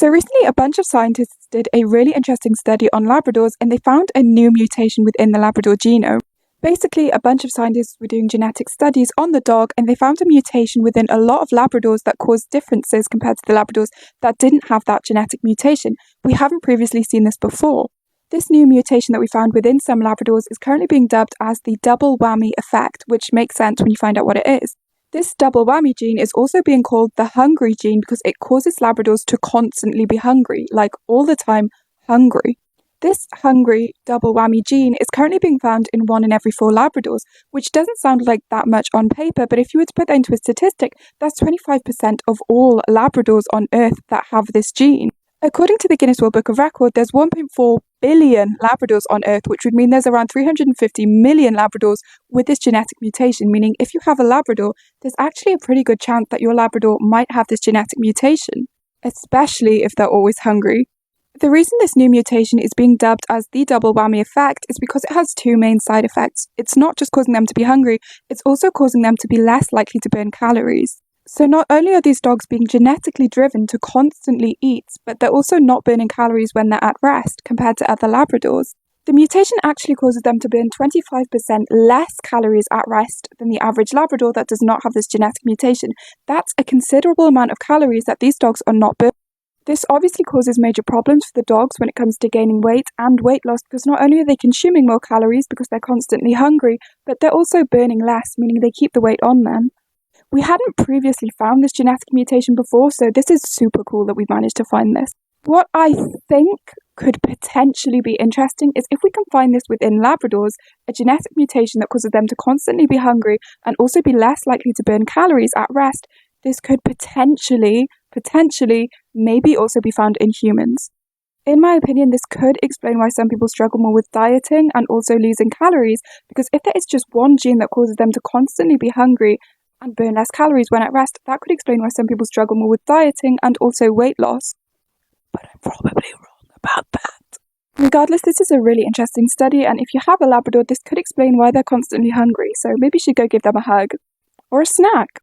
So recently, a bunch of scientists did a really interesting study on Labradors and they found a new mutation within the Labrador genome. Basically, a bunch of scientists were doing genetic studies on the dog and they found a mutation within a lot of Labradors that caused differences compared to the Labradors that didn't have that genetic mutation. We haven't previously seen this before. This new mutation that we found within some Labradors is currently being dubbed as the double whammy effect, which makes sense when you find out what it is. This double whammy gene is also being called the hungry gene because it causes Labradors to constantly be hungry, like all the time hungry. This hungry double whammy gene is currently being found in 1 in every 4 Labradors, which doesn't sound like that much on paper, but if you were to put that into a statistic, that's 25% of all Labradors on Earth that have this gene. According to the Guinness World Book of Records, there's 1.4 billion Labradors on Earth, which would mean there's around 350 million Labradors with this genetic mutation, meaning if you have a Labrador, there's actually a pretty good chance that your Labrador might have this genetic mutation, especially if they're always hungry. The reason this new mutation is being dubbed as the double whammy effect is because it has 2 main side effects. It's not just causing them to be hungry, it's also causing them to be less likely to burn calories. So not only are these dogs being genetically driven to constantly eat, but they're also not burning calories when they're at rest compared to other Labradors. The mutation actually causes them to burn 25% less calories at rest than the average Labrador that does not have this genetic mutation. That's a considerable amount of calories that these dogs are not burning. This obviously causes major problems for the dogs when it comes to gaining weight and weight loss because not only are they consuming more calories because they're constantly hungry, but they're also burning less, meaning they keep the weight on them. We hadn't previously found this genetic mutation before, so this is super cool that we managed to find this. What I think could potentially be interesting is if we can find this within Labradors, a genetic mutation that causes them to constantly be hungry and also be less likely to burn calories at rest, this could potentially, maybe also be found in humans. In my opinion, this could explain why some people struggle more with dieting and also losing calories, because if there is just one gene that causes them to constantly be hungry and burn less calories when at rest, that could explain why some people struggle more with dieting and also weight loss. But I'm probably wrong about that. Regardless, this is a really interesting study, and if you have a Labrador, this could explain why they're constantly hungry, so maybe you should go give them a hug. Or a snack.